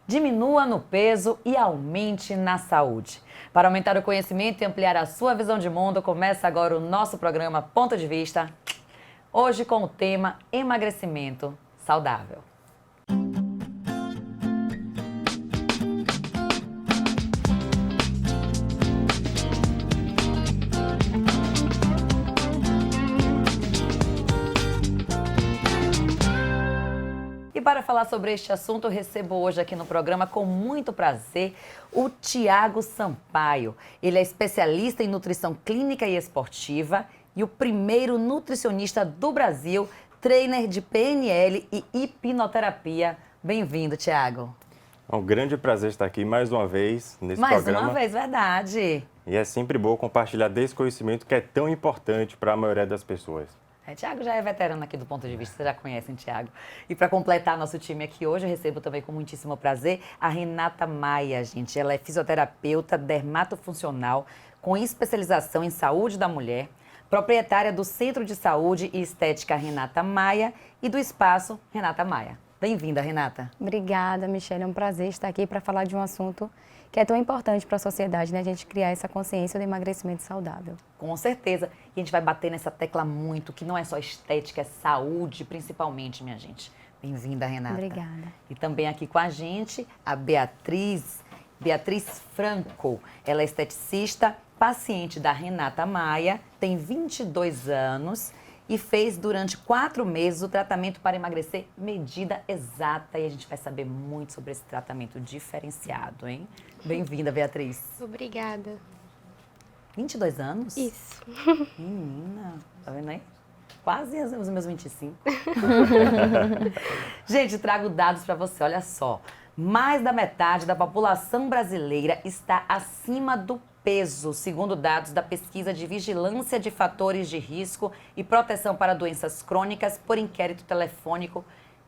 diminua no peso e aumente na saúde. Para aumentar o conhecimento e ampliar a sua visão de mundo, começa agora o nosso programa Ponto de Vista, hoje com o tema emagrecimento saudável. E para falar sobre este assunto, eu recebo hoje aqui no programa, com muito prazer, o Tiago Sampaio. Ele é especialista em nutrição clínica e esportiva e o primeiro nutricionista do Brasil, trainer de PNL e hipnoterapia. Bem-vindo, Tiago. É um grande prazer estar aqui mais uma vez nesse programa. Mais uma vez, verdade. E é sempre bom compartilhar desse conhecimento que é tão importante para a maioria das pessoas. Tiago já é veterano aqui do Ponto de Vista, vocês já conhecem Tiago. E para completar nosso time aqui hoje, eu recebo também com muitíssimo prazer a Renata Maia, gente. Ela é fisioterapeuta dermatofuncional com especialização em saúde da mulher, proprietária do Centro de Saúde e Estética Renata Maia e do Espaço Renata Maia. Bem-vinda, Renata. Obrigada, Michele. É um prazer estar aqui para falar de um assunto que é tão importante para a sociedade, né? A gente criar essa consciência do emagrecimento saudável. Com certeza. E a gente vai bater nessa tecla muito, que não é só estética, é saúde, principalmente, minha gente. Bem-vinda, Renata. Obrigada. E também aqui com a gente, a Beatriz Franco. Ela é esteticista, paciente da Renata Maia, tem 22 anos e fez durante 4 meses o tratamento para emagrecer medida exata. E a gente vai saber muito sobre esse tratamento diferenciado, hein? Bem-vinda, Beatriz. Obrigada. 22 anos? Isso. Menina, tá vendo aí? Quase os meus 25. Gente, trago dados para você, olha só. Mais da metade da população brasileira está acima do peso, segundo dados da pesquisa de vigilância de fatores de risco e proteção para doenças crônicas por inquérito telefônico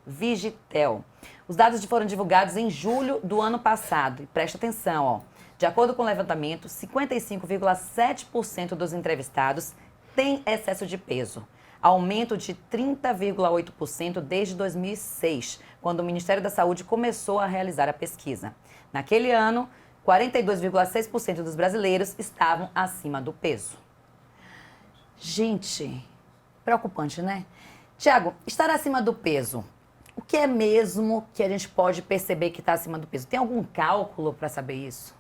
Vigitel. Os dados foram divulgados em julho do ano passado. E presta atenção, ó. De acordo com o levantamento, 55,7% dos entrevistados têm excesso de peso. Aumento de 30,8% desde 2006, quando o Ministério da Saúde começou a realizar a pesquisa. Naquele ano, 42,6% dos brasileiros estavam acima do peso. Gente, preocupante, né? Tiago, estar acima do peso, o que é mesmo que a gente pode perceber que está acima do peso? Tem algum cálculo para saber isso?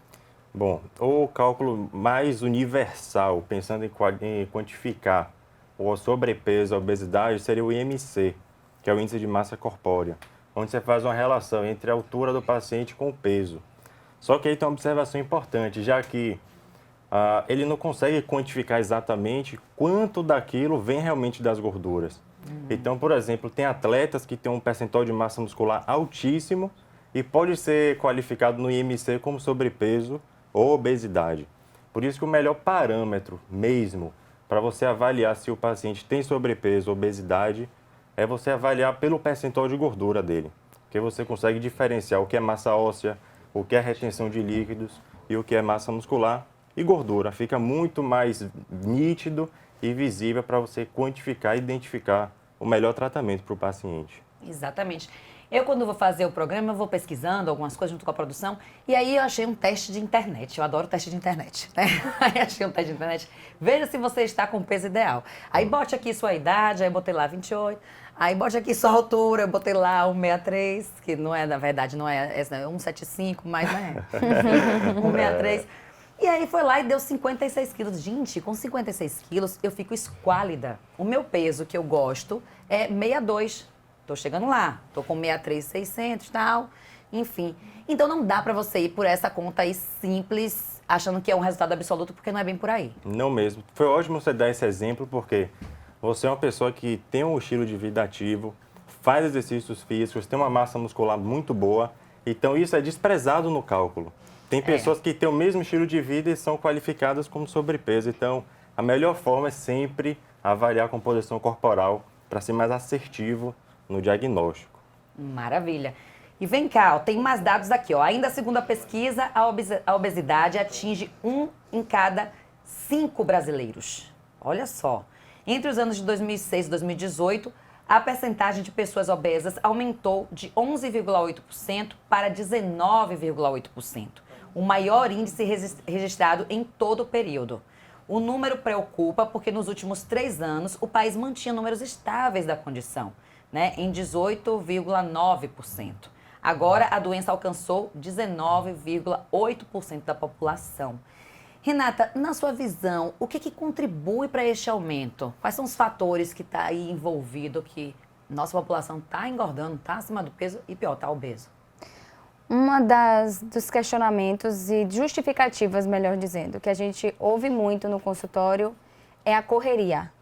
Bom, o cálculo mais universal, pensando em quantificar o sobrepeso, a obesidade, seria o IMC, que é o Índice de Massa Corpórea, onde você faz uma relação entre a altura do paciente com o peso. Só que aí tem uma observação importante, já que ele não consegue quantificar exatamente quanto daquilo vem realmente das gorduras. Então, por exemplo, tem atletas que têm um percentual de massa muscular altíssimo e pode ser qualificado no IMC como sobrepeso ou obesidade. Por isso que o melhor parâmetro mesmo para você avaliar se o paciente tem sobrepeso ou obesidade é você avaliar pelo percentual de gordura dele, que você consegue diferenciar o que é massa óssea, o que é retenção de líquidos e o que é massa muscular e gordura. Fica muito mais nítido e visível para você quantificar e identificar o melhor tratamento para o paciente. Exatamente. Eu, quando vou fazer o programa, eu vou pesquisando algumas coisas junto com a produção e aí eu achei um teste de internet. Eu adoro teste de internet, né? Aí achei um teste de internet. Veja se você está com o peso ideal. Aí bote aqui sua idade, aí botei lá 28. Aí bote aqui sua altura, eu botei lá 163, que não é, na verdade, não é, é 175, mas não é. 163. E aí foi lá e deu 56 quilos. Gente, com 56 quilos eu fico esquálida. O meu peso que eu gosto é 62. Tô chegando lá, tô com 63,600 e tal, enfim. Então não dá pra você ir por essa conta aí simples, achando que é um resultado absoluto, porque não é bem por aí. Não mesmo. Foi ótimo você dar esse exemplo, porque você é uma pessoa que tem um estilo de vida ativo, faz exercícios físicos, tem uma massa muscular muito boa, então isso é desprezado no cálculo. Tem pessoas que têm o mesmo estilo de vida e são qualificadas como sobrepeso, então a melhor forma é sempre avaliar a composição corporal para ser mais assertivo no diagnóstico. Maravilha. E vem cá, ó, tem mais dados aqui. Ó. Ainda segundo a pesquisa, a obesidade atinge 1 em cada 5 brasileiros. Olha só. Entre os anos de 2006 e 2018, a percentagem de pessoas obesas aumentou de 11,8% para 19,8%, o maior índice registrado em todo o período. O número preocupa porque nos últimos 3 anos o país mantinha números estáveis da condição, né, em 18,9%. Agora a doença alcançou 19,8% da população. Renata, na sua visão, o que contribui para este aumento? Quais são os fatores que estão aí envolvidos, que nossa população está engordando, está acima do peso e pior, está obeso? Dos questionamentos e justificativas, melhor dizendo, que a gente ouve muito no consultório é a correria.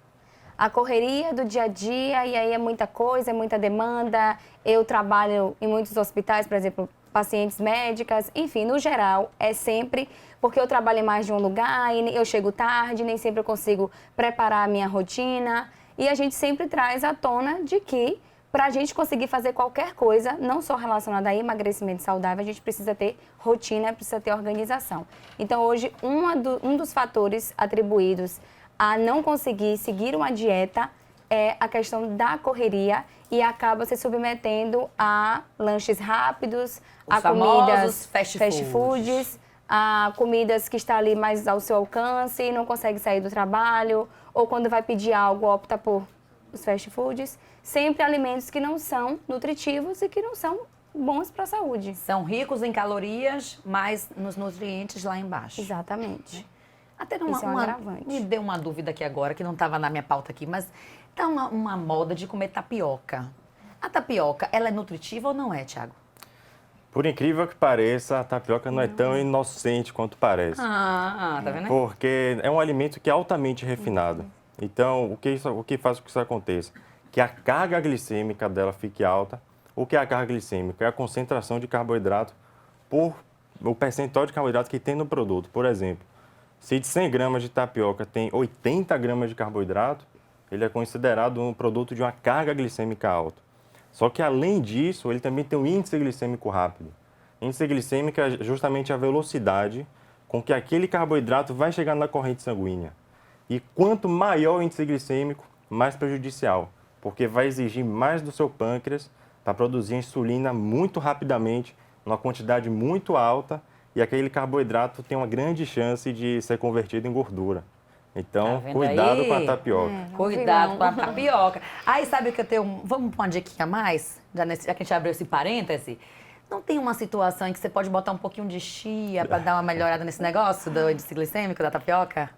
A correria do dia a dia, e aí é muita coisa, é muita demanda. Eu trabalho em muitos hospitais, por exemplo, pacientes médicas, enfim, no geral, é sempre porque eu trabalho em mais de um lugar e eu chego tarde, nem sempre eu consigo preparar a minha rotina. E a gente sempre traz à tona de que, para a gente conseguir fazer qualquer coisa, não só relacionada a emagrecimento saudável, a gente precisa ter rotina, precisa ter organização. Então, hoje, um dos fatores atribuídos a não conseguir seguir uma dieta é a questão da correria e acaba se submetendo a lanches rápidos, a comidas fast foods, a comidas que está ali mais ao seu alcance e não consegue sair do trabalho, ou quando vai pedir algo opta por os fast foods, sempre alimentos que não são nutritivos e que não são bons para a saúde. São ricos em calorias, mas nos nutrientes lá embaixo. Exatamente. Até Isso é um agravante. Me deu uma dúvida aqui agora, que não estava na minha pauta aqui, mas tá uma moda de comer tapioca. A tapioca, ela é nutritiva ou não é, Thiago? Por incrível que pareça, a tapioca não é tão inocente quanto parece. Tá vendo? Porque é um alimento que é altamente refinado. Então, o que faz com que isso aconteça? Que a carga glicêmica dela fique alta. O que é a carga glicêmica? É a concentração de carboidrato por o percentual de carboidrato que tem no produto. Por exemplo, se de 100 gramas de tapioca tem 80 gramas de carboidrato, ele é considerado um produto de uma carga glicêmica alta. Só que, além disso, ele também tem um índice glicêmico rápido. Índice glicêmico é justamente a velocidade com que aquele carboidrato vai chegar na corrente sanguínea. E quanto maior o índice glicêmico, mais prejudicial, porque vai exigir mais do seu pâncreas para produzir insulina muito rapidamente, numa quantidade muito alta, e aquele carboidrato tem uma grande chance de ser convertido em gordura. Então, cuidado com a tapioca. Cuidado com a tapioca. Aí, sabe o que eu tenho? Vamos pôr uma diquinha a mais? Já que a gente abriu esse parêntese. Não tem uma situação em que você pode botar um pouquinho de chia para dar uma melhorada nesse negócio do índice glicêmico da tapioca?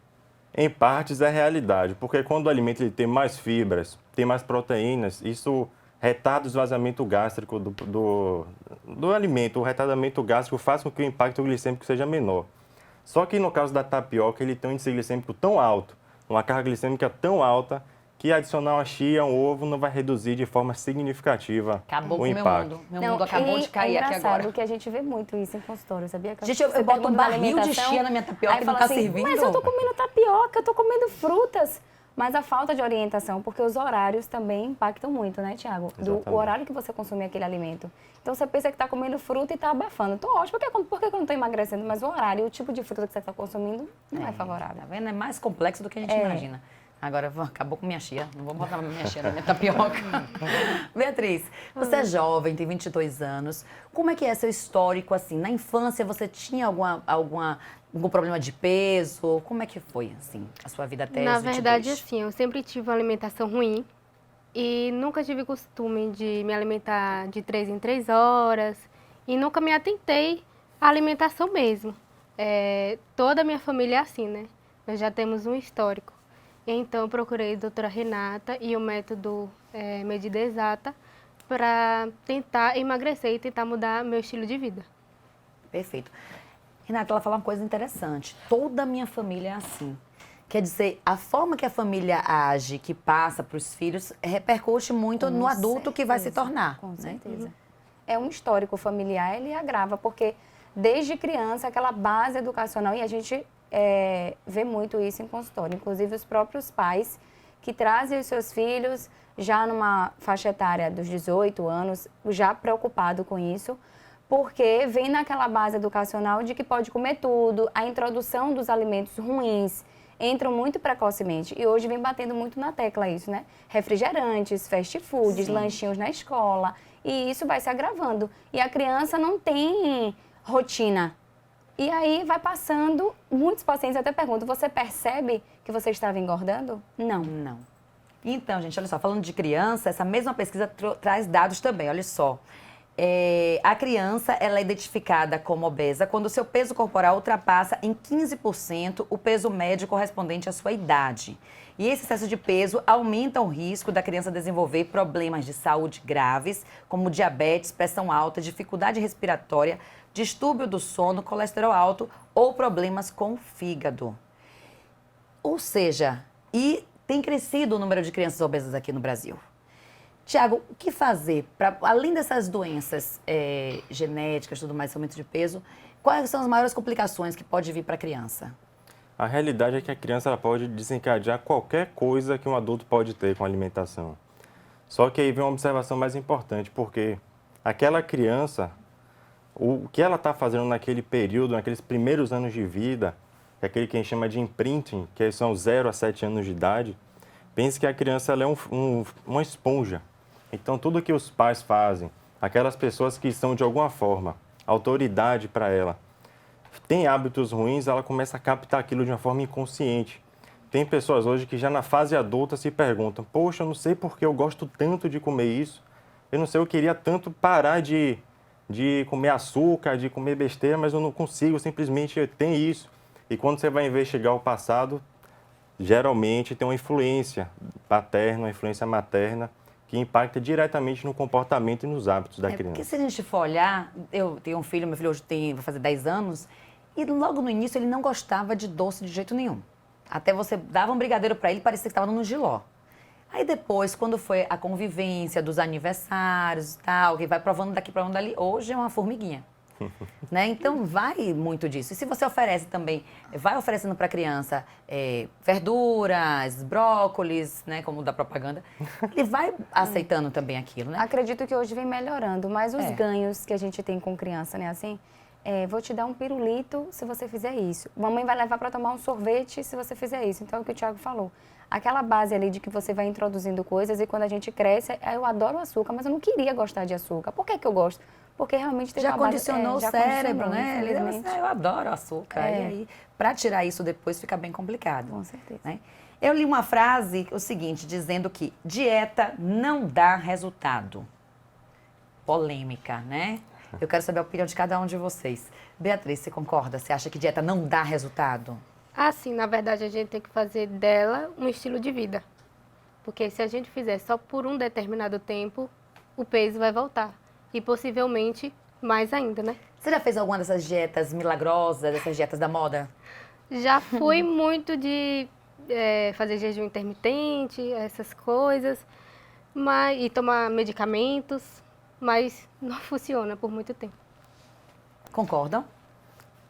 Em partes é realidade, porque quando o alimento ele tem mais fibras, tem mais proteínas, isso retarda o esvaziamento gástrico do alimento. O retardamento gástrico faz com que o impacto glicêmico seja menor. Só que no caso da tapioca, ele tem um índice glicêmico tão alto, uma carga glicêmica tão alta, que adicionar uma chia, um ovo, não vai reduzir de forma significativa o impacto. Meu mundo acabou de cair aqui agora. É que a gente vê muito isso em consultório, sabia? Gente, eu boto um barril de chia na minha tapioca e não tá assim, servindo. Mas eu tô comendo tapioca, eu tô comendo frutas. Mas a falta de orientação, porque os horários também impactam muito, né, Thiago? O horário que você consome aquele alimento. Então, você pensa que está comendo fruta e está abafando. Tô ótimo, porque eu não estou emagrecendo? Mas o horário, o tipo de fruta que você está consumindo não é favorável. Tá vendo? É mais complexo do que a gente imagina. Agora, acabou com minha chia. Não vou botar minha chia na minha tapioca. Beatriz, você é jovem, tem 22 anos. Como é que é seu histórico, assim? Na infância, você tinha algum problema de peso? Como é que foi, assim, a sua vida até os 22? Na verdade, assim, eu sempre tive uma alimentação ruim e nunca tive costume de me alimentar de 3 em 3 horas e nunca me atentei à alimentação mesmo. Toda a minha família é assim, né? Nós já temos um histórico. Então, eu procurei a doutora Renata e o método Medida Exata para tentar emagrecer e tentar mudar meu estilo de vida. Perfeito. Renata, ela falou uma coisa interessante. Toda a minha família é assim. Quer dizer, a forma que a família age, que passa para os filhos, repercute muito no adulto que vai se tornar. Com certeza. É um histórico familiar, ele agrava, porque desde criança, aquela base educacional, e a gente vê muito isso em consultório, inclusive os próprios pais que trazem os seus filhos já numa faixa etária dos 18 anos, já preocupado com isso, porque vem naquela base educacional de que pode comer tudo, a introdução dos alimentos ruins entram muito precocemente. E hoje vem batendo muito na tecla isso, né? Refrigerantes, fast foods, Sim. lanchinhos na escola. E isso vai se agravando. E a criança não tem rotina. E aí vai passando, muitos pacientes até perguntam, você percebe que você estava engordando? Não. Não. Então, gente, olha só, falando de criança, essa mesma pesquisa traz dados também, olha só. A criança, ela é identificada como obesa quando o seu peso corporal ultrapassa em 15% o peso médio correspondente à sua idade. E esse excesso de peso aumenta o risco da criança desenvolver problemas de saúde graves, como diabetes, pressão alta, dificuldade respiratória, distúrbio do sono, colesterol alto ou problemas com o fígado. Ou seja, e tem crescido o número de crianças obesas aqui no Brasil. Tiago, o que fazer para, além dessas doenças genéticas, tudo mais, aumento de peso, quais são as maiores complicações que pode vir para a criança? A realidade é que a criança ela pode desencadear qualquer coisa que um adulto pode ter com a alimentação. Só que aí vem uma observação mais importante, porque aquela criança, o que ela está fazendo naquele período, naqueles primeiros anos de vida, que é aquele que a gente chama de imprinting, que são 0 a 7 anos de idade, pense que a criança ela é uma esponja. Então, tudo que os pais fazem, aquelas pessoas que são, de alguma forma, autoridade para ela, tem hábitos ruins, ela começa a captar aquilo de uma forma inconsciente. Tem pessoas hoje que já na fase adulta se perguntam, poxa, eu não sei por que eu gosto tanto de comer isso, eu não sei, eu queria tanto parar de comer açúcar, de comer besteira, mas eu não consigo, simplesmente tem isso. E quando você vai investigar o passado, geralmente tem uma influência paterna, uma influência materna, que impacta diretamente no comportamento e nos hábitos da criança. Porque se a gente for olhar, eu tenho um filho, meu filho hoje vai fazer 10 anos, e logo no início ele não gostava de doce de jeito nenhum. Até você dava um brigadeiro para ele, parecia que estava no jiló. Aí depois, quando foi a convivência dos aniversários e tal, que vai provando daqui, provando dali, hoje é uma formiguinha. Né? Então, vai muito disso. E se você oferece também, vai oferecendo para a criança verduras, brócolis, né, como da propaganda, ele vai aceitando também aquilo, né? Acredito que hoje vem melhorando, mas os ganhos que a gente tem com criança, né, assim, vou te dar um pirulito se você fizer isso. Mamãe vai levar para tomar um sorvete se você fizer isso. Então, é o que o Thiago falou. Aquela base ali de que você vai introduzindo coisas e quando a gente cresce, eu adoro açúcar, mas eu não queria gostar de açúcar. Por que eu gosto? Porque realmente teve Já uma base, condicionou o já cérebro, condicionou, né? infelizmente. Eu adoro açúcar. E aí, para tirar isso depois fica bem complicado. Com certeza. Né? Eu li uma frase, o seguinte, dizendo que dieta não dá resultado. Polêmica, né? Eu quero saber a opinião de cada um de vocês. Beatriz, você concorda? Você acha que dieta não dá resultado? Assim, na verdade, a gente tem que fazer dela um estilo de vida. Porque se a gente fizer só por um determinado tempo, o peso vai voltar. E possivelmente mais ainda, né? Você já fez alguma dessas dietas milagrosas, dessas dietas da moda? Já fui muito de fazer jejum intermitente, essas coisas, e tomar medicamentos, mas não funciona por muito tempo. Concordam?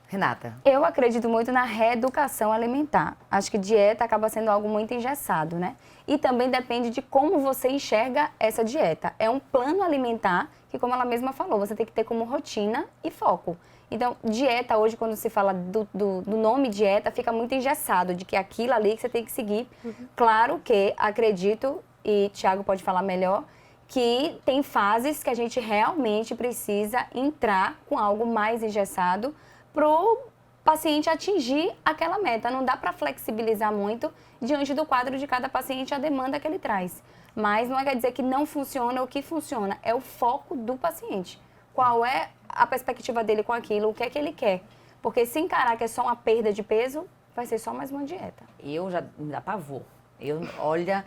Renata? Eu acredito muito na reeducação alimentar. Acho que dieta acaba sendo algo muito engessado, né? E também depende de como você enxerga essa dieta. É um plano alimentar que, como ela mesma falou, você tem que ter como rotina e foco. Então, dieta hoje, quando se fala do nome dieta, fica muito engessado, de que é aquilo ali que você tem que seguir. Claro que acredito, e Thiago pode falar melhor, que tem fases que a gente realmente precisa entrar com algo mais engessado para o paciente atingir aquela meta. Não dá para flexibilizar muito diante do quadro de cada paciente, a demanda que ele traz. Mas não quer dizer que não funciona ou que funciona. É o foco do paciente. Qual é a perspectiva dele com aquilo, o que é que ele quer. Porque se encarar que é só uma perda de peso, vai ser só mais uma dieta. Eu já me dá pavor. Olha,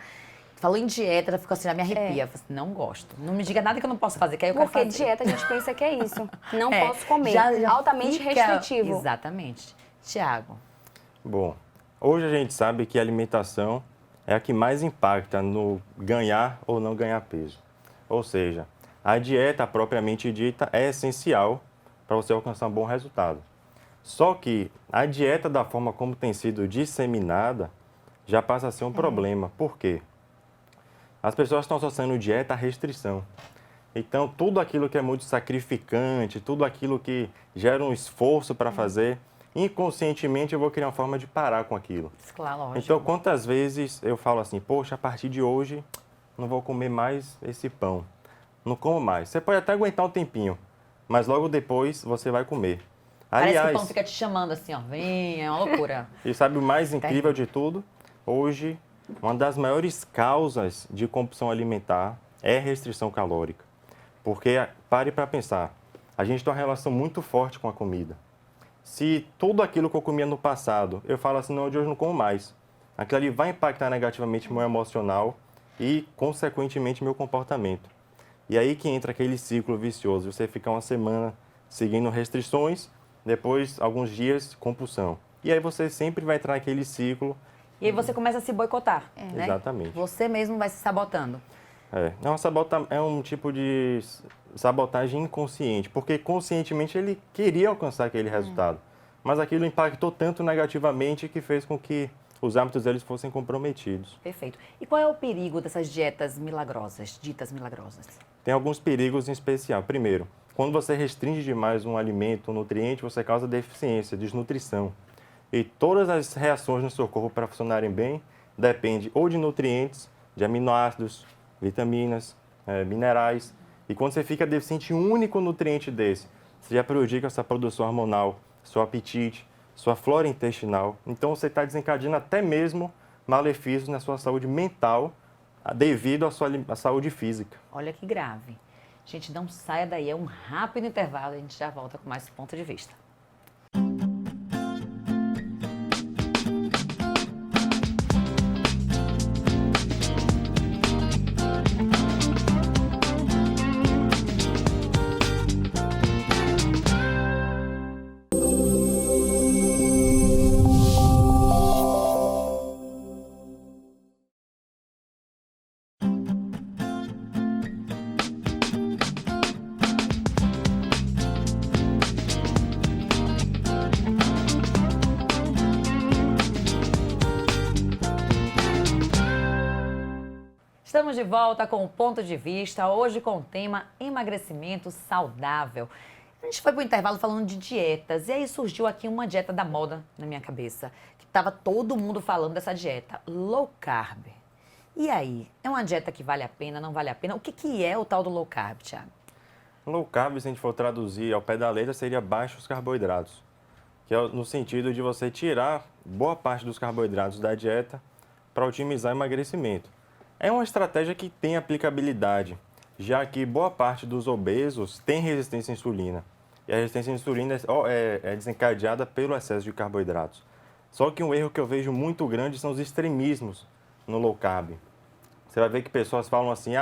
falou em dieta, fico assim, já me arrepia. Assim, não gosto. Não me diga nada que eu não posso fazer, que aí eu quero Porque fazer. dieta a gente pensa que é isso. Não posso comer. Já altamente fica- restritivo. Exatamente. Tiago, Bom, hoje a gente sabe que a alimentação é a que mais impacta no ganhar ou não ganhar peso. Ou seja, a dieta propriamente dita é essencial para você alcançar um bom resultado. Só que a dieta da forma como tem sido disseminada já passa a ser um problema. Por quê? As pessoas estão associando dieta à restrição. Então, tudo aquilo que é muito sacrificante, tudo aquilo que gera um esforço para fazer, inconscientemente eu vou criar uma forma de parar com aquilo. Claro, lógico. Então, quantas vezes eu falo assim, poxa, a partir de hoje não vou comer mais esse pão. Não como mais. Você pode até aguentar um tempinho, mas logo depois você vai comer. Parece que o Aliás, pão fica te chamando assim, ó, vem, é uma loucura. e sabe o mais incrível de tudo? Hoje, uma das maiores causas de compulsão alimentar é restrição calórica. Porque, pare para pensar, a gente tem uma relação muito forte com a comida. Se tudo aquilo que eu comia no passado, eu falo assim, não, de hoje não como mais. Aquilo ali vai impactar negativamente meu emocional e, consequentemente, meu comportamento. E aí que entra aquele ciclo vicioso. Você fica uma semana seguindo restrições, depois, alguns dias, compulsão. E aí você sempre vai entrar naquele ciclo. E aí você começa a se boicotar, né? Exatamente. Você mesmo vai se sabotando. É um tipo de sabotagem inconsciente, porque conscientemente ele queria alcançar aquele resultado. Mas aquilo impactou tanto negativamente que fez com que os hábitos deles fossem comprometidos. Perfeito. E qual é o perigo dessas dietas milagrosas, ditas milagrosas? Tem alguns perigos em especial. Primeiro, quando você restringe demais um alimento, um nutriente, você causa deficiência, desnutrição. E todas as reações no seu corpo para funcionarem bem dependem ou de nutrientes, de aminoácidos, vitaminas, minerais. E quando você fica deficiente em um único nutriente desse, você já prejudica essa produção hormonal, seu apetite, sua flora intestinal. Então você está desencadeando até mesmo malefícios na sua saúde mental devido à sua saúde física. Olha que grave. Gente, não saia daí, é um rápido intervalo, a gente já volta com mais ponto de vista. Estamos de volta com o Ponto de Vista, hoje com o tema emagrecimento saudável. A gente foi para o intervalo falando de dietas e aí surgiu aqui uma dieta da moda na minha cabeça, que estava todo mundo falando dessa dieta, low carb. E aí, é uma dieta que vale a pena, não vale a pena? O que é o tal do low carb, Thiago? Low carb, se a gente for traduzir ao pé da letra, seria baixos carboidratos, que é no sentido de você tirar boa parte dos carboidratos da dieta para otimizar o emagrecimento. É uma estratégia que tem aplicabilidade, já que boa parte dos obesos tem resistência à insulina. E a resistência à insulina é desencadeada pelo excesso de carboidratos. Só que um erro que eu vejo muito grande são os extremismos no low carb. Você vai ver que pessoas falam assim,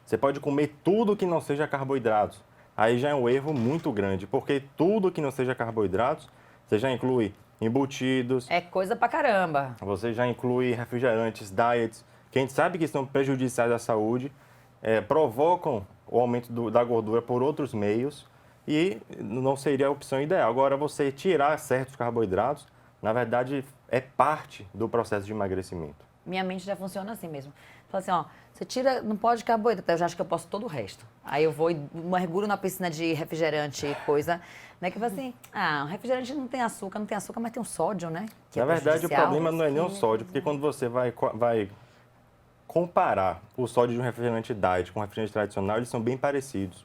você pode comer tudo que não seja carboidratos. Aí já é um erro muito grande, porque tudo que não seja carboidratos, você já inclui embutidos. É coisa pra caramba. Você já inclui refrigerantes, diets, que a gente sabe que são prejudiciais à saúde, provocam o aumento da gordura por outros meios e não seria a opção ideal. Agora, você tirar certos carboidratos, na verdade, é parte do processo de emagrecimento. Minha mente já funciona assim mesmo. Fala assim, ó, você tira, não pode carboidrato, eu já acho que eu posso todo o resto. Aí eu vou e mergulho na piscina de refrigerante e coisa, né? Que eu falo assim, o refrigerante não tem açúcar, mas tem um sódio, né? Que na verdade, o prejudicial. problema não é nem o sódio, porque quando você vai comparar o sódio de um refrigerante diet com um refrigerante tradicional, eles são bem parecidos.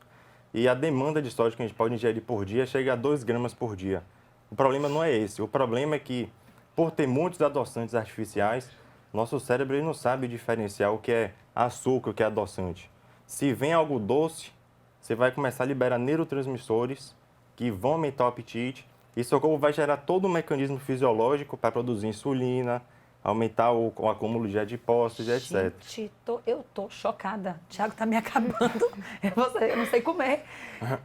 E a demanda de sódio que a gente pode ingerir por dia chega a 2 gramas por dia. O problema não é esse. O problema é que, por ter muitos adoçantes artificiais, nosso cérebro ele não sabe diferenciar o que é açúcar e o que é adoçante. Se vem algo doce, você vai começar a liberar neurotransmissores que vão aumentar o apetite. E seu corpo vai gerar todo um mecanismo fisiológico para produzir insulina, aumentar o acúmulo de adipócitos, etc. Gente, eu tô chocada. O Thiago tá me acabando. Eu não sei comer.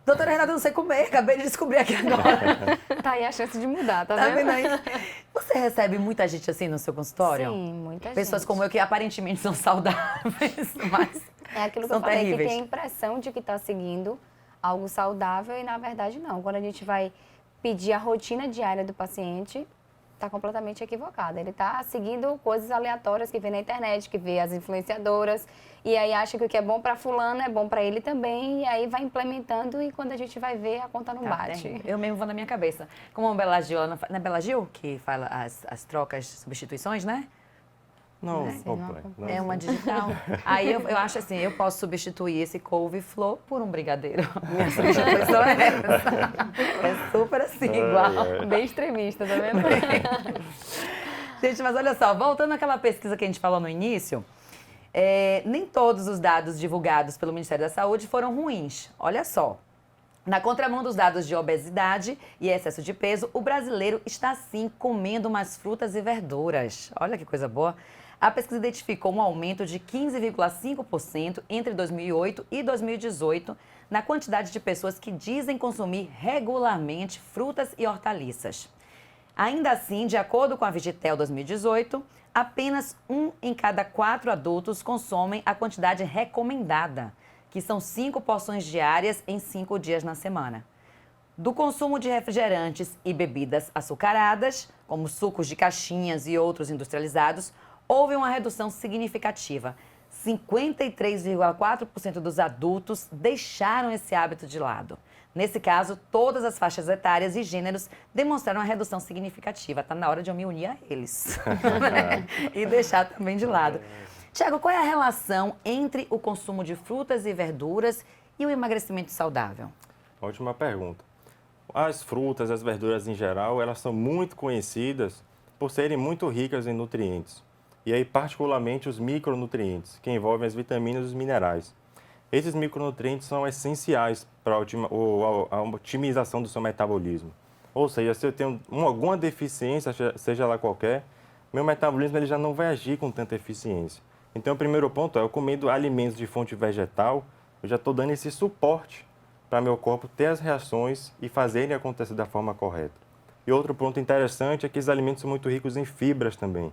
Doutora Renata, eu não sei comer. Acabei de descobrir aqui agora. Tá aí a chance de mudar, tá Tá vendo? vendo aí? Você recebe muita gente assim no seu consultório? Sim, muita gente. Pessoas como eu que aparentemente são saudáveis, mas É aquilo que são eu falei, terríveis. que tem a impressão de que está seguindo algo saudável e, na verdade, não. Quando a gente vai pedir a rotina diária do paciente, está completamente equivocado. Ele está seguindo coisas aleatórias que vê na internet, que vê as influenciadoras, e aí acha que o que é bom para fulano é bom para ele também, e aí vai implementando e quando a gente vai ver, a conta não bate. Eu mesmo vou na minha cabeça. Como a Bela Gil, não é Bela Gil que fala as trocas, substituições, né? Não, Sim, opa, não. É uma digital. Aí eu acho assim, eu posso substituir esse couve-flor por um brigadeiro. Minha substituição é essa. É super assim, igual. Bem extremista, tá vendo? Gente, mas olha só, voltando àquela pesquisa que a gente falou no início, nem todos os dados divulgados pelo Ministério da Saúde foram ruins. Olha só. Na contramão dos dados de obesidade e excesso de peso, o brasileiro está sim comendo mais frutas e verduras. Olha que coisa boa. A pesquisa identificou um aumento de 15,5% entre 2008 e 2018 na quantidade de pessoas que dizem consumir regularmente frutas e hortaliças. Ainda assim, de acordo com a Vigitel 2018, apenas 1 em cada 4 adultos consomem a quantidade recomendada, que são 5 porções diárias em 5 dias na semana. Do consumo de refrigerantes e bebidas açucaradas, como sucos de caixinhas e outros industrializados, houve uma redução significativa. 53,4% dos adultos deixaram esse hábito de lado. Nesse caso, todas as faixas etárias e gêneros demonstraram uma redução significativa. Está na hora de eu me unir a eles e deixar também de lado. Tiago, qual é a relação entre o consumo de frutas e verduras e o emagrecimento saudável? Ótima pergunta. As frutas, as verduras em geral, elas são muito conhecidas por serem muito ricas em nutrientes. E aí, particularmente, os micronutrientes, que envolvem as vitaminas e os minerais. Esses micronutrientes são essenciais para a otimização do seu metabolismo. Ou seja, se eu tenho alguma deficiência, seja lá qualquer, meu metabolismo ele já não vai agir com tanta eficiência. Então, o primeiro ponto é, eu comendo alimentos de fonte vegetal, eu já estou dando esse suporte para meu corpo ter as reações e fazerem acontecer da forma correta. E outro ponto interessante é que esses alimentos são muito ricos em fibras também,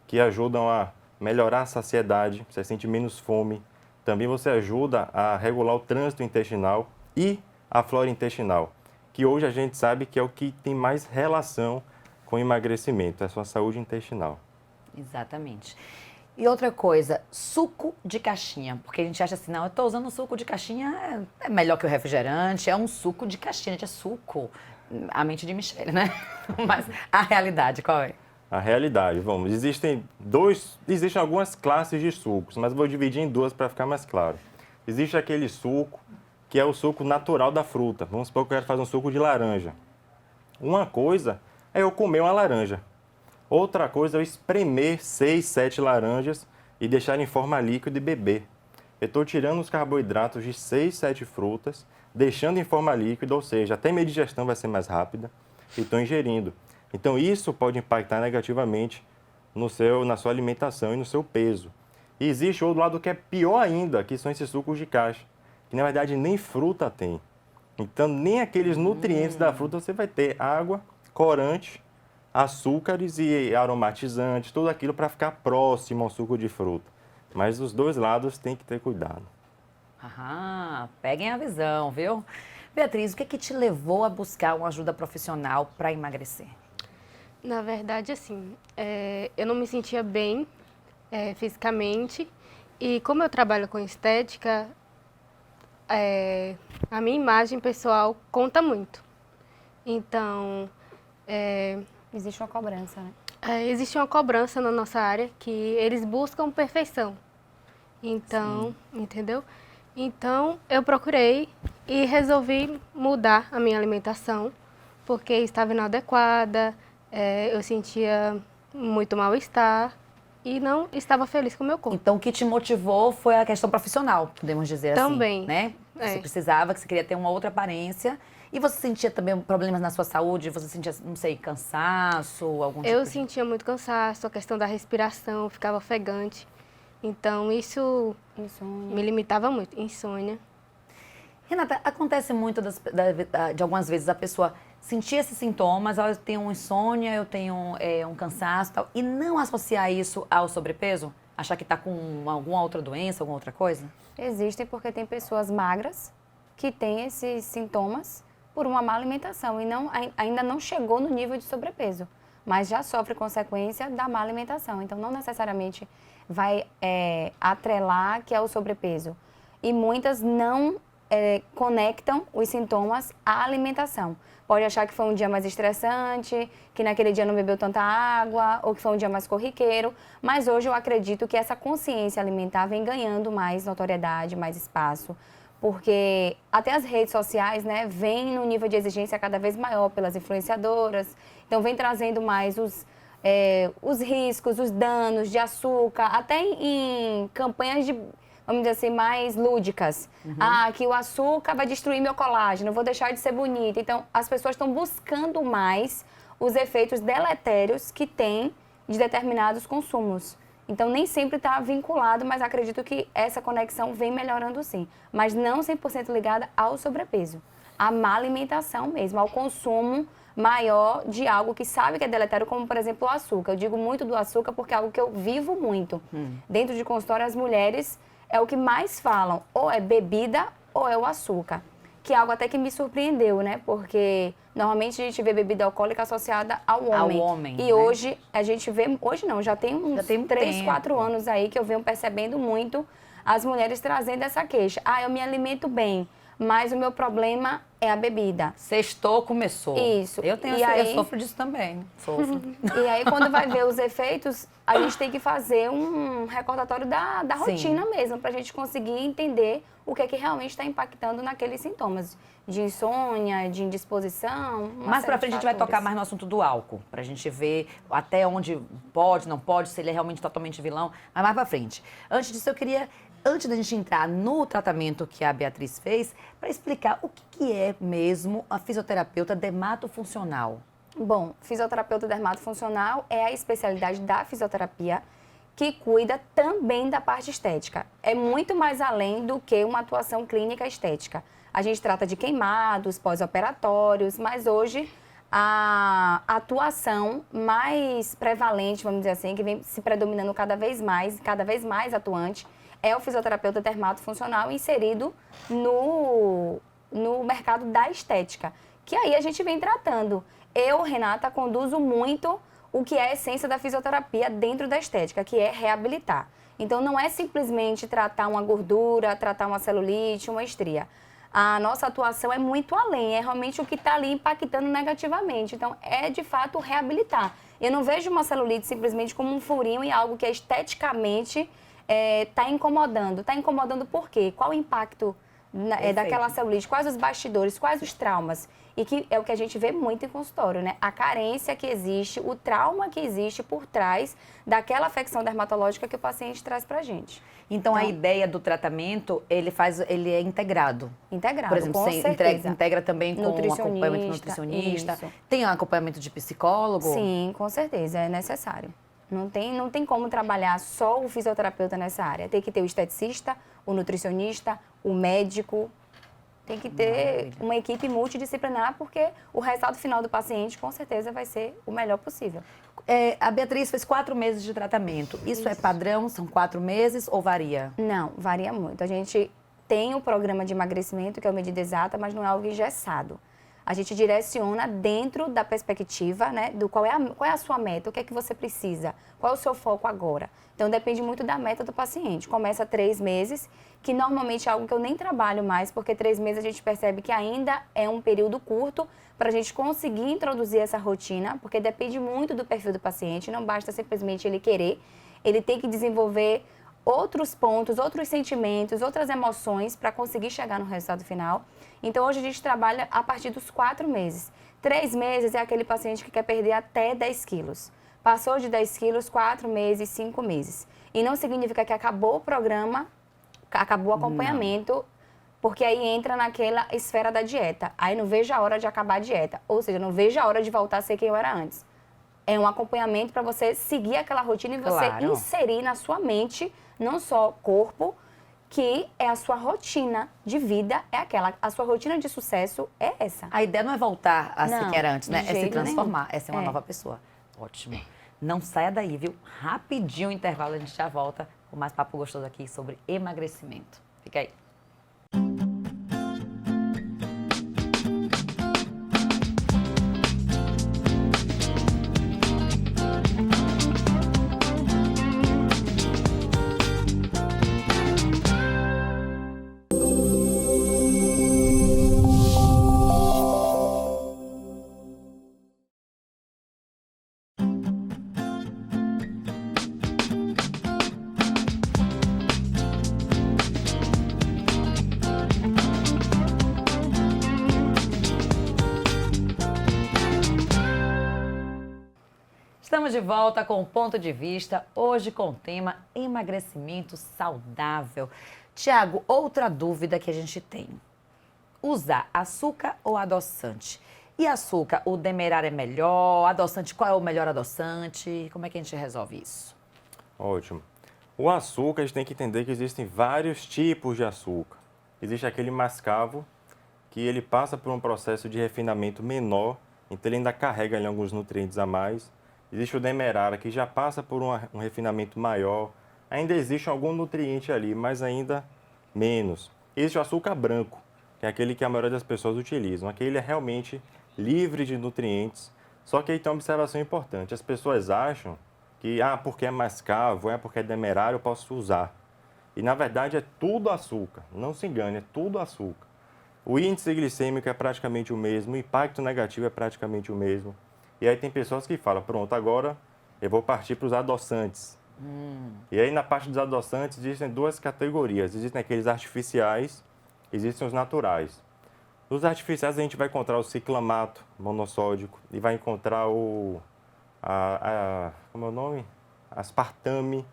que ajudam a melhorar a saciedade, você sente menos fome. Também você ajuda a regular o trânsito intestinal e a flora intestinal, que hoje a gente sabe que é o que tem mais relação com emagrecimento, é a sua saúde intestinal. Exatamente. E outra coisa, suco de caixinha, porque a gente acha assim, não, eu estou usando suco de caixinha, é melhor que o refrigerante, é um suco de caixinha, gente, é suco. A mente de Michele, né? Mas a realidade, qual é? A realidade, existem algumas classes de sucos, mas vou dividir em duas para ficar mais claro. Existe aquele suco que é o suco natural da fruta. Vamos supor que eu quero fazer um suco de laranja. Uma coisa é eu comer uma laranja. Outra coisa é eu espremer 6, 7 laranjas e deixar em forma líquida e beber. Eu estou tirando os carboidratos de 6, 7 frutas, deixando em forma líquida, ou seja, até minha digestão vai ser mais rápida e estou ingerindo. Então, isso pode impactar negativamente na sua alimentação e no seu peso. E existe outro lado que é pior ainda, que são esses sucos de caixa, que na verdade nem fruta tem. Então, nem aqueles nutrientes da fruta você vai ter. Água, corante, açúcares e aromatizantes, tudo aquilo para ficar próximo ao suco de fruta. Mas os dois lados tem que ter cuidado. Aham, peguem a visão, viu? Beatriz, o que te levou a buscar uma ajuda profissional para emagrecer? Na verdade, assim, eu não me sentia bem fisicamente e como eu trabalho com estética, a minha imagem pessoal conta muito. Então, Existe uma cobrança, né? existe uma cobrança na nossa área que eles buscam perfeição. Então, entendeu? Então, eu procurei e resolvi mudar a minha alimentação porque estava inadequada. Eu sentia muito mal-estar e não estava feliz com o meu corpo. Então, o que te motivou foi a questão profissional, podemos dizer Também, assim, né? Você precisava, que você queria ter uma outra aparência. E você sentia também problemas na sua saúde? Você sentia, não sei, cansaço, algum tipo Eu sentia muito cansaço, a questão da respiração, ficava ofegante. Então, isso Insônia. me limitava muito. Insônia. Renata, acontece muito de algumas vezes a pessoa sentir esses sintomas, eu tenho insônia, eu tenho um cansaço e tal, e não associar isso ao sobrepeso? Achar que está com alguma outra doença, alguma outra coisa? Existem porque tem pessoas magras que têm esses sintomas por uma má alimentação e ainda não chegou no nível de sobrepeso. mas já sofre consequência da má alimentação. Então, não necessariamente vai atrelar que é o sobrepeso. E muitas não conectam os sintomas à alimentação. Pode achar que foi um dia mais estressante, que naquele dia não bebeu tanta água, ou que foi um dia mais corriqueiro. Mas hoje eu acredito que essa consciência alimentar vem ganhando mais notoriedade, mais espaço. Porque até as redes sociais, né, vêm num nível de exigência cada vez maior pelas influenciadoras. Então, vem trazendo mais os riscos, os danos de açúcar, até em campanhas de, vamos dizer assim, mais lúdicas. Que o açúcar vai destruir meu colágeno, eu vou deixar de ser bonita. Então, as pessoas estão buscando mais os efeitos deletérios que tem de determinados consumos. Então, nem sempre está vinculado, mas acredito que essa conexão vem melhorando sim. Mas não 100% ligada ao sobrepeso. À má alimentação mesmo, ao consumo maior de algo que sabe que é deletério, como, por exemplo, o açúcar. Eu digo muito do açúcar porque é algo que eu vivo muito. Dentro de consultório, as mulheres é o que mais falam, ou é bebida ou é o açúcar. Que é algo até que me surpreendeu, né? Porque normalmente a gente vê bebida alcoólica associada ao homem. E né? Hoje a gente vê, hoje não, já tem uns 3, tempo. 4 anos aí que eu venho percebendo muito as mulheres trazendo essa queixa. Eu me alimento bem, mas o meu problema é a bebida. Sextou, começou. Isso. Eu sofro disso também. Sofro. E aí, quando vai ver os efeitos, a gente tem que fazer um recordatório da rotina mesmo, para a gente conseguir entender o que é que realmente está impactando naqueles sintomas de insônia, de indisposição. Mais pra frente a gente vai tocar mais no assunto do álcool, pra gente ver até onde pode, não pode, se ele é realmente totalmente vilão, mas mais pra frente. Antes disso, eu queria, antes da gente entrar no tratamento que a Beatriz fez, para explicar o que é mesmo a fisioterapeuta dermatofuncional. Bom, fisioterapeuta dermatofuncional é a especialidade da fisioterapia que cuida também da parte estética. É muito mais além do que uma atuação clínica estética. A gente trata de queimados, pós-operatórios, mas hoje a atuação mais prevalente, vamos dizer assim, que vem se predominando cada vez mais atuante, é o fisioterapeuta dermatofuncional inserido no mercado da estética, que aí a gente vem tratando. Eu, Renata, conduzo muito o que é a essência da fisioterapia dentro da estética, que é reabilitar. Então, não é simplesmente tratar uma gordura, tratar uma celulite, uma estria. A nossa atuação é muito além, é realmente o que está ali impactando negativamente. Então, é de fato reabilitar. Eu não vejo uma celulite simplesmente como um furinho e algo que esteticamente está incomodando. Está incomodando por quê? Qual o impacto daquela celulite? Quais os bastidores? Quais os traumas? E que é o que a gente vê muito em consultório, né? A carência que existe, o trauma que existe por trás daquela afecção dermatológica que o paciente traz pra gente. Então, a ideia do tratamento, ele é integrado. Integrado, por exemplo, com você certeza. integra também com acompanhamento nutricionista. Isso. Tem acompanhamento de psicólogo? Sim, com certeza, é necessário. Não tem como trabalhar só o fisioterapeuta nessa área. Tem que ter o esteticista, o nutricionista, o médico. Tem que ter uma equipe multidisciplinar, porque o resultado final do paciente, com certeza, vai ser o melhor possível. A Beatriz fez 4 meses de tratamento. Isso é padrão? São 4 meses ou varia? Não, varia muito. A gente tem o programa de emagrecimento, que é a medida exata, mas não é algo engessado. A gente direciona dentro da perspectiva, né, do qual é a sua meta, o que é que você precisa, qual é o seu foco agora. Então, depende muito da meta do paciente. Começa 3 meses, que normalmente é algo que eu nem trabalho mais, porque 3 meses a gente percebe que ainda é um período curto para a gente conseguir introduzir essa rotina, porque depende muito do perfil do paciente, não basta simplesmente ele querer, ele tem que desenvolver outros pontos, outros sentimentos, outras emoções para conseguir chegar no resultado final. Então, hoje a gente trabalha a partir dos 4 meses. 3 meses é aquele paciente que quer perder até 10 quilos. Passou de 10 quilos, 4 meses, 5 meses. E não significa que acabou o programa, acabou o acompanhamento, porque aí entra naquela esfera da dieta. Aí não vejo a hora de acabar a dieta. Ou seja, não vejo a hora de voltar a ser quem eu era antes. É um acompanhamento para você seguir aquela rotina e você inserir na sua mente, não só corpo, que é a sua rotina de vida, é aquela. A sua rotina de sucesso é essa. A ideia não é voltar a ser quem era antes, né? É se transformar, é ser uma nova pessoa. Ótimo. Não saia daí, viu? Rapidinho o intervalo, a gente já volta com mais papo gostoso aqui sobre emagrecimento. Fica aí. Estamos de volta com o Ponto de Vista, hoje com o tema emagrecimento saudável. Tiago, outra dúvida que a gente tem. Usar açúcar ou adoçante? E açúcar, o demerara é melhor? Adoçante, qual é o melhor adoçante? Como é que a gente resolve isso? Ótimo. O açúcar, a gente tem que entender que existem vários tipos de açúcar. Existe aquele mascavo, que ele passa por um processo de refinamento menor, então ele ainda carrega ali alguns nutrientes a mais. Existe o demerara, que já passa por um refinamento maior. Ainda existe algum nutriente ali, mas ainda menos. Existe o açúcar branco, que é aquele que a maioria das pessoas utilizam. Aquele é realmente livre de nutrientes. Só que aí tem uma observação importante. As pessoas acham que, porque é mascavo, porque é demerara, eu posso usar. E, na verdade, é tudo açúcar. Não se engane, é tudo açúcar. O índice glicêmico é praticamente o mesmo, o impacto negativo é praticamente o mesmo. E aí tem pessoas que falam, pronto, agora eu vou partir para os adoçantes. E aí, na parte dos adoçantes, existem duas categorias. Existem aqueles artificiais, existem os naturais. Nos artificiais, a gente vai encontrar o ciclamato monossódico e vai encontrar como é o nome? Aspartame.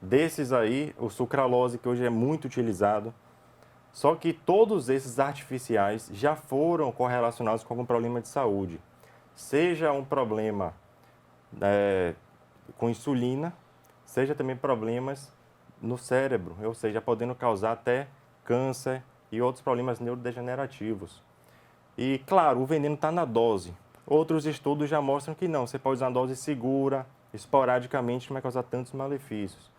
Desses aí, o sucralose, que hoje é muito utilizado. Só que todos esses artificiais já foram correlacionados com algum problema de saúde. Seja um problema com insulina, seja também problemas no cérebro, ou seja, podendo causar até câncer e outros problemas neurodegenerativos. E, claro, o veneno está na dose. Outros estudos já mostram que não, você pode usar uma dose segura, esporadicamente, não vai causar tantos malefícios.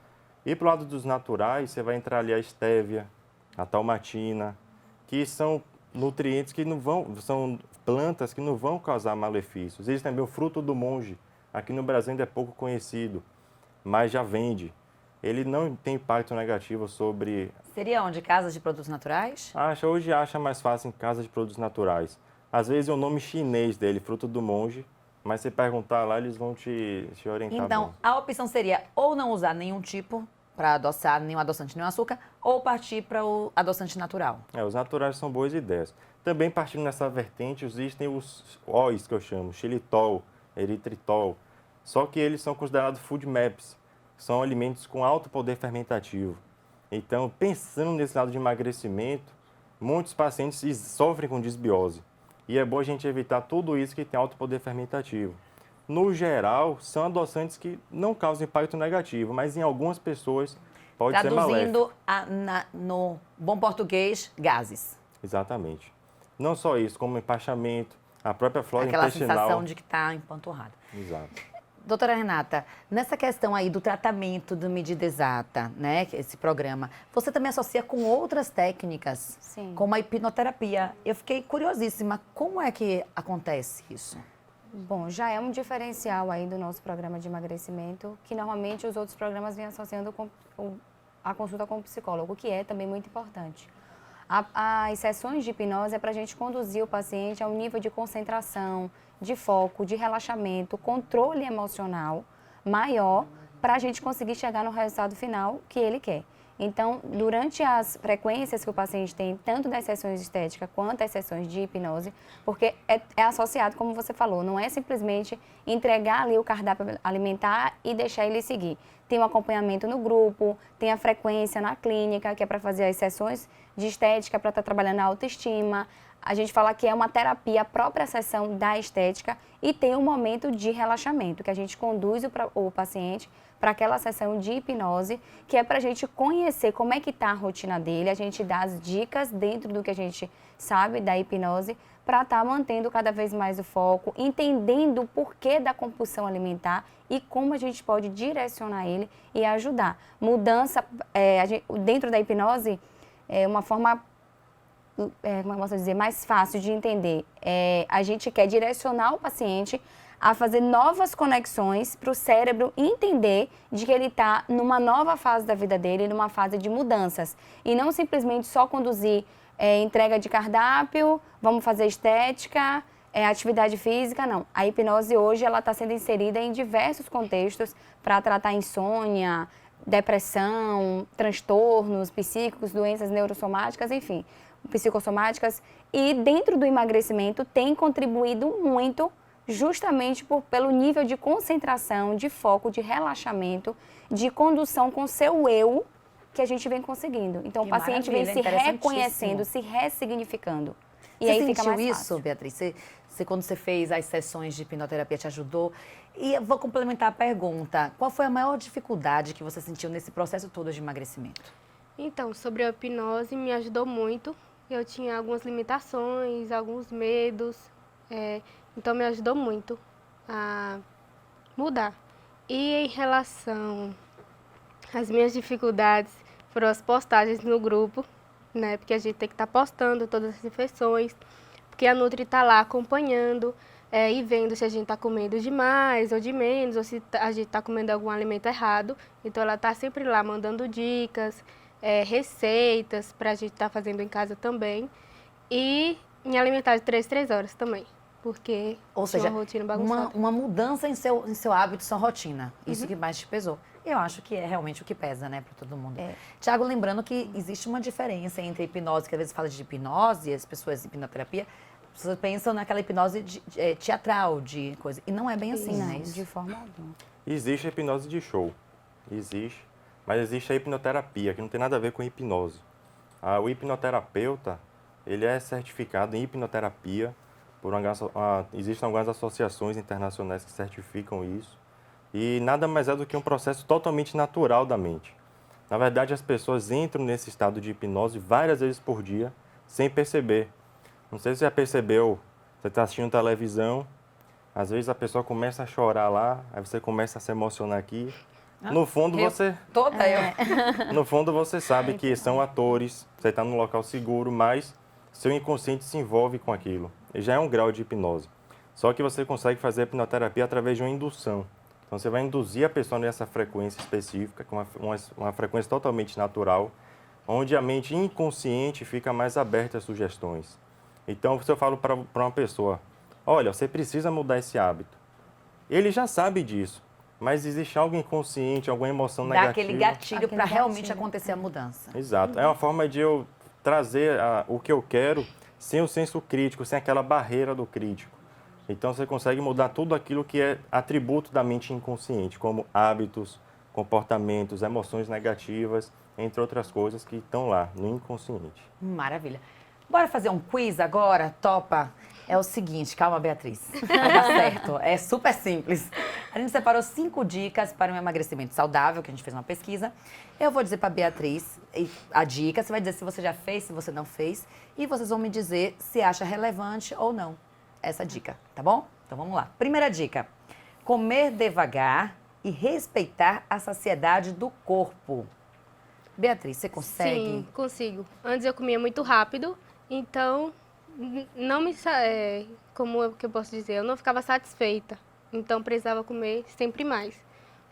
E para o lado dos naturais, você vai entrar ali a estévia, a talmatina, que são nutrientes que não vão, são plantas que não vão causar malefícios. Existe também o fruto do monge, aqui no Brasil ainda é pouco conhecido, mas já vende. Ele não tem impacto negativo sobre... Seria onde? Casas de produtos naturais? Hoje acha mais fácil em casas de produtos naturais. Às vezes é o nome chinês dele, fruto do monge, mas se perguntar lá, eles vão te orientar Então, bem. a opção seria ou não usar nenhum tipo para adoçar, nenhum adoçante, nenhum açúcar, ou partir para o adoçante natural. Os naturais são boas ideias. Também partindo nessa vertente, existem os óis, que eu chamo, xilitol, eritritol. Só que eles são considerados food maps, são alimentos com alto poder fermentativo. Então, pensando nesse lado de emagrecimento, muitos pacientes sofrem com disbiose. E é bom a gente evitar tudo isso que tem alto poder fermentativo. No geral, são adoçantes que não causam impacto negativo, mas em algumas pessoas pode ser maléfico. Traduzindo no bom português, gases. Exatamente. Não só isso, como empachamento, a própria flora Aquela intestinal. sensação de que está empanturrado. Exato. Doutora Renata, nessa questão aí do tratamento da medida exata, né, esse programa, você também associa com outras técnicas, Sim. como a hipnoterapia. Eu fiquei curiosíssima, como é que acontece isso? Bom, já é um diferencial aí do nosso programa de emagrecimento, que normalmente os outros programas vêm associando com a consulta com o psicólogo, que é também muito importante. As sessões de hipnose é para a gente conduzir o paciente a um nível de concentração, de foco, de relaxamento, controle emocional maior, para a gente conseguir chegar no resultado final que ele quer. Então, durante as frequências que o paciente tem, tanto das sessões de estética quanto das sessões de hipnose, porque é associado, como você falou, não é simplesmente entregar ali o cardápio alimentar e deixar ele seguir. Tem um acompanhamento no grupo, tem a frequência na clínica, que é para fazer as sessões de estética, para estar trabalhando a autoestima. A gente fala que é uma terapia, a própria sessão da estética, e tem um momento de relaxamento, que a gente conduz o paciente para aquela sessão de hipnose, que é para a gente conhecer como é que está a rotina dele, a gente dá as dicas dentro do que a gente sabe da hipnose, para estar mantendo cada vez mais o foco, entendendo o porquê da compulsão alimentar e como a gente pode direcionar ele e ajudar. Mudança, dentro da hipnose, é uma forma... como eu posso dizer, mais fácil de entender. A gente quer direcionar o paciente a fazer novas conexões para o cérebro entender de que ele está numa nova fase da vida dele, numa fase de mudanças. E não simplesmente só conduzir entrega de cardápio, vamos fazer estética, atividade física, não. A hipnose hoje ela está sendo inserida em diversos contextos para tratar insônia, depressão, transtornos psíquicos, doenças neurosomáticas, enfim, psicossomáticas. E dentro do emagrecimento tem contribuído muito justamente pelo nível de concentração, de foco, de relaxamento, de condução com seu eu que a gente vem conseguindo. Então, Que o paciente vem se maravilha, reconhecendo, se ressignificando. E Você aí fica sentiu mais isso, fácil. Beatriz? Quando você fez as sessões de hipnoterapia, te ajudou? E eu vou complementar a pergunta. Qual foi a maior dificuldade que você sentiu nesse processo todo de emagrecimento? Então, sobre a hipnose, me ajudou muito. Eu tinha algumas limitações, alguns medos, então me ajudou muito a mudar. E em relação às minhas dificuldades, foram as postagens no grupo, né? Porque a gente tem que estar postando todas as refeições, porque a Nutri está lá acompanhando e vendo se a gente está comendo demais ou de menos, ou se a gente está comendo algum alimento errado. Então, ela está sempre lá mandando dicas, receitas para a gente estar fazendo em casa também. E me alimentar de 3 horas também, porque Ou tinha seja, uma rotina bagunçada. uma mudança em seu hábito, sua rotina. Isso que mais te pesou. Eu acho que é realmente o que pesa, né, para todo mundo. Tiago, lembrando que existe uma diferença entre a hipnose, que às vezes fala de hipnose, as pessoas de hipnoterapia, as pessoas pensam naquela hipnose teatral, de coisa. E não é bem assim, né? Não, de forma alguma. Existe a hipnose de show, existe, mas existe a hipnoterapia, que não tem nada a ver com hipnose. O hipnoterapeuta, ele é certificado em hipnoterapia, existem algumas associações internacionais que certificam isso, e nada mais é do que um processo totalmente natural da mente. Na verdade, as pessoas entram nesse estado de hipnose várias vezes por dia, sem perceber. Não sei se você já percebeu, você está assistindo televisão, às vezes a pessoa começa a chorar lá, aí você começa a se emocionar aqui. No fundo, no fundo, você sabe que são atores, você está num local seguro, mas seu inconsciente se envolve com aquilo. E já é um grau de hipnose. Só que você consegue fazer a hipnoterapia através de uma indução. Então, você vai induzir a pessoa nessa frequência específica, com uma frequência totalmente natural, onde a mente inconsciente fica mais aberta às sugestões. Então, se eu falo para uma pessoa, olha, você precisa mudar esse hábito. Ele já sabe disso, mas existe algo inconsciente, alguma emoção Dá negativa. aquele gatilho para Aquele realmente gatilho. acontecer a mudança. Exato. É uma forma de eu trazer o que eu quero sem o senso crítico, sem aquela barreira do crítico. Então, você consegue mudar tudo aquilo que é atributo da mente inconsciente, como hábitos, comportamentos, emoções negativas, entre outras coisas que estão lá, no inconsciente. Maravilha. Bora fazer um quiz agora? Topa? É o seguinte, calma, Beatriz. Vai dar certo. É super simples. A gente separou 5 dicas para um emagrecimento saudável, que a gente fez uma pesquisa. Eu vou dizer para a Beatriz a dica, você vai dizer se você já fez, se você não fez, e vocês vão me dizer se acha relevante ou não essa dica, tá bom? Então vamos lá. Primeira dica: comer devagar e respeitar a saciedade do corpo. Beatriz, você consegue? Sim, consigo. Antes eu comia muito rápido, então não me que eu posso dizer, eu não ficava satisfeita. Então precisava comer sempre mais.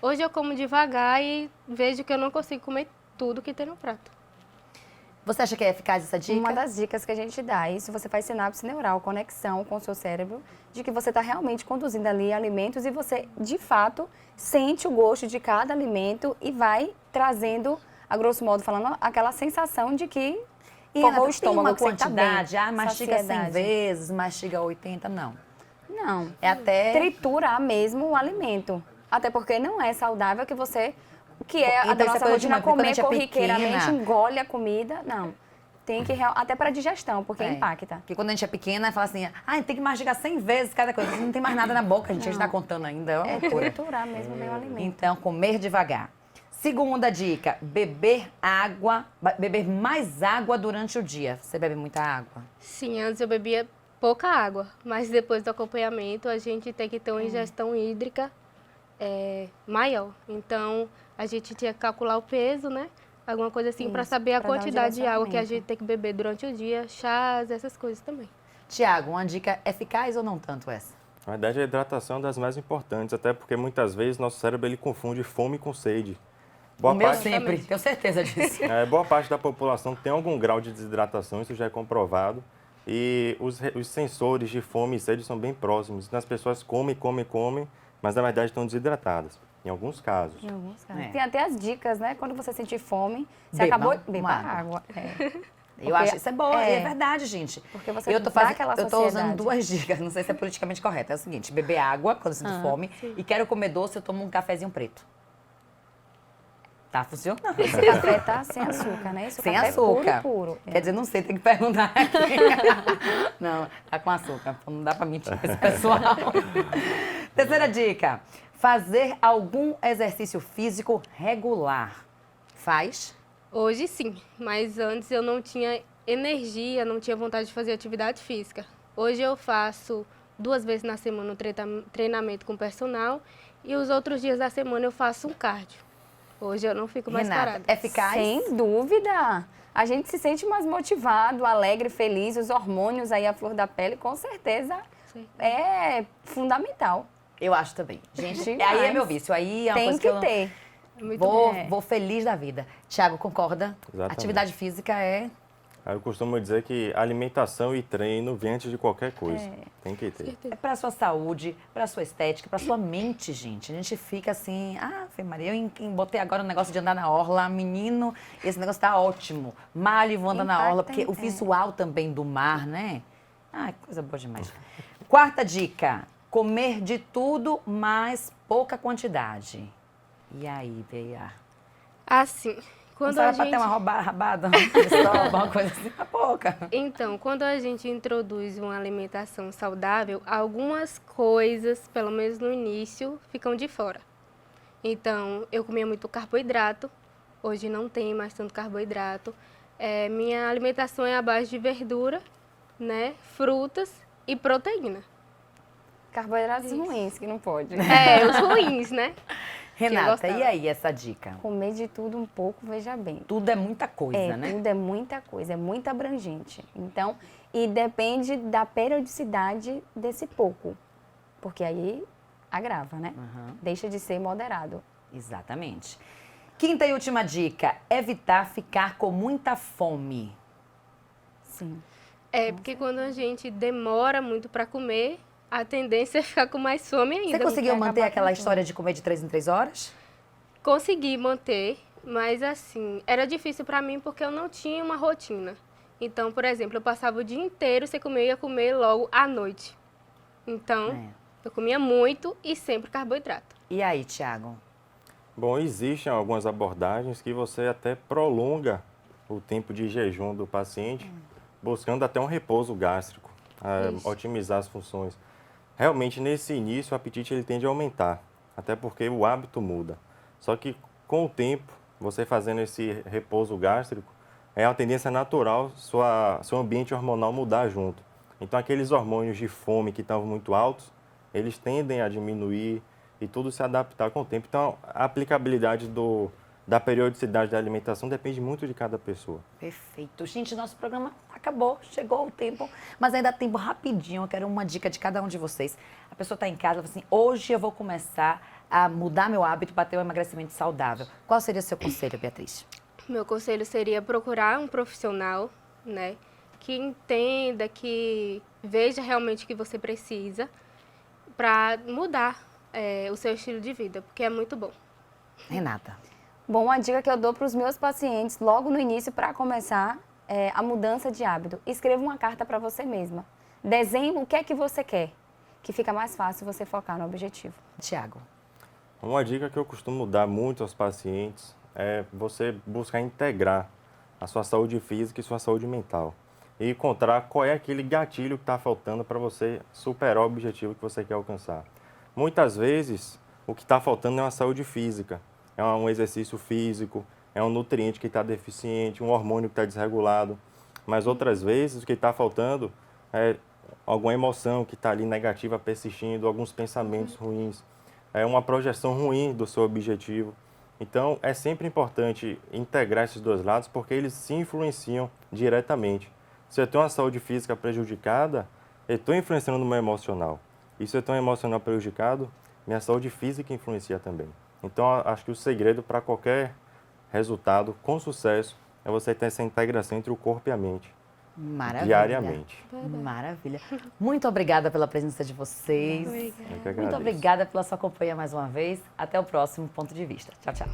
Hoje eu como devagar e vejo que eu não consigo comer tudo que tem no prato. Você acha que é eficaz essa dica? Uma das dicas que a gente dá, isso você faz sinapse neural, conexão com o seu cérebro, de que você está realmente conduzindo ali alimentos e você, de fato, sente o gosto de cada alimento e vai trazendo, a grosso modo falando, aquela sensação de que forrou o estômago, tem uma que você tá quantidade, bem, mastiga 100 saciedade. vezes, mastiga 80, não. Não, É até... triturar mesmo o alimento. Até porque não é saudável que você, que é E a da dessa nossa coisa de rotina, quando a comer gente é corriqueiramente, pequena. engole a comida. Não, tem que, até para digestão, porque impacta. Porque quando a gente é pequena, fala assim, tem que mastigar 100 vezes cada coisa. Não tem mais nada na boca, a gente está contando ainda. É uma É loucura. triturar mesmo bem o alimento. Então, comer devagar. Segunda dica, beber mais água durante o dia. Você bebe muita água? Sim, antes eu bebia pouca água, mas depois do acompanhamento a gente tem que ter uma ingestão hídrica maior. Então a gente tinha que calcular o peso, né? Alguma coisa assim, para Isso, saber a pra dar um quantidade de água que a direcionamento. gente tem que beber durante o dia, chás, essas coisas também. Tiago, uma dica eficaz ou não tanto essa? Na verdade, a hidratação é uma das mais importantes, até porque muitas vezes nosso cérebro ele confunde fome com sede. O meu sempre, tenho certeza disso. Boa parte da população tem algum grau de desidratação, isso já é comprovado. E os sensores de fome e sede são bem próximos. Então, as pessoas comem, mas na verdade estão desidratadas, em alguns casos. Em alguns casos. É. Tem até as dicas, né? Quando você sentir fome, você Beba acabou... uma Beba água. água. É. Eu acho isso é bom, é verdade, gente. Porque você eu tô dá aquela eu tô usando saciedade. 2 dicas, não sei se é politicamente correto. É o seguinte, beber água quando sinto fome e quero comer doce, eu tomo um cafezinho preto. Tá funcionando. Esse café tá sem açúcar, né? Esse Sem café açúcar. É puro. Quer dizer, não sei, tem que perguntar aqui. Não, tá com açúcar. Não dá pra mentir pra esse pessoal. Terceira dica. Fazer algum exercício físico regular. Faz? Hoje sim, mas antes eu não tinha energia, não tinha vontade de fazer atividade física. Hoje eu faço 2 vezes na semana um treinamento com personal e os outros dias da semana eu faço um cardio. Hoje eu não fico mais Renata, parada. eficaz? Sem dúvida. A gente se sente mais motivado, alegre, feliz. Os hormônios aí, a flor da pele, com certeza, Sim. é fundamental. Eu acho também. Gente, Demais. aí é meu vício. Aí é uma Tem coisa que que eu ter. Muito vou, bom. vou feliz da vida. Tiago, concorda? Exatamente. Atividade física é... Aí eu costumo dizer que alimentação e treino vem antes de qualquer coisa. Tem que ter. É pra sua saúde, pra sua estética, pra sua mente, gente. A gente fica assim, Fê Maria, botei agora um negócio de andar na orla, menino, esse negócio tá ótimo. Malho e vou andar na orla, porque o visual também do mar, né? Ai, coisa boa demais. Quarta dica, comer de tudo, mas pouca quantidade. E aí, Bea? Assim, Não quando a sabe pra gente... ter uma rabada, uma coisa assim, a pouca. Então, quando a gente introduz uma alimentação saudável, algumas coisas, pelo menos no início, ficam de fora. Então, eu comia muito carboidrato, hoje não tem mais tanto carboidrato. Minha alimentação é à base de verdura, né, frutas e proteína. Carboidratos ruins, que não pode. Os ruins, né? Renata, gostava. e aí essa dica? Comer de tudo um pouco, veja bem. Tudo é muita coisa, né? Tudo é muita coisa, é muito abrangente. Então, e depende da periodicidade desse pouco. Porque aí agrava, né? Deixa de ser moderado. Exatamente. Quinta e última dica, evitar ficar com muita fome. Sim. Porque quando a gente demora muito para comer, a tendência é ficar com mais fome ainda. Você conseguiu vai manter acabar aquela com história de comer de 3 em 3 horas? Consegui manter, mas assim, era difícil para mim porque eu não tinha uma rotina. Então, por exemplo, eu passava o dia inteiro sem comer, eu ia comer logo à noite. Então, eu comia muito e sempre carboidrato. E aí, Tiago? Bom, existem algumas abordagens que você até prolonga o tempo de jejum do paciente, buscando até um repouso gástrico, otimizar as funções. Realmente, nesse início, o apetite ele tende a aumentar, até porque o hábito muda. Só que, com o tempo, você fazendo esse repouso gástrico, é uma tendência natural seu ambiente hormonal mudar junto. Então, aqueles hormônios de fome que estavam muito altos, eles tendem a diminuir e tudo se adaptar com o tempo. Então, a aplicabilidade da periodicidade da alimentação depende muito de cada pessoa. Perfeito. Gente, nosso programa acabou, chegou o tempo, mas ainda tem tempo rapidinho. Eu quero uma dica de cada um de vocês. A pessoa está em casa e fala assim, hoje eu vou começar a mudar meu hábito para ter um emagrecimento saudável. Qual seria o seu conselho, Beatriz? Meu conselho seria procurar um profissional, né, que entenda, que veja realmente o que você precisa para mudar o seu estilo de vida, porque é muito bom. Renata? Bom, uma dica que eu dou para os meus pacientes logo no início para começar a mudança de hábito. Escreva uma carta para você mesma. Desenhe o que é que você quer, que fica mais fácil você focar no objetivo. Tiago? Uma dica que eu costumo dar muito aos pacientes é você buscar integrar a sua saúde física e sua saúde mental. E encontrar qual é aquele gatilho que está faltando para você superar o objetivo que você quer alcançar. Muitas vezes, o que está faltando é uma saúde física, é um exercício físico, é um nutriente que está deficiente, um hormônio que está desregulado. Mas outras vezes, o que está faltando é alguma emoção que está ali negativa persistindo, alguns pensamentos ruins, é uma projeção ruim do seu objetivo. Então, é sempre importante integrar esses dois lados, porque eles se influenciam diretamente. Se eu tenho uma saúde física prejudicada, eu estou influenciando no meu emocional. E se eu tenho um emocional prejudicado, minha saúde física influencia também. Então, acho que o segredo para qualquer resultado com sucesso é você ter essa integração entre o corpo e a mente. Maravilha. Diariamente. Maravilha. Muito obrigada pela presença de vocês. Eu que Muito agradeço. obrigada pela sua companhia mais uma vez. Até o próximo Ponto de Vista. Tchau, tchau.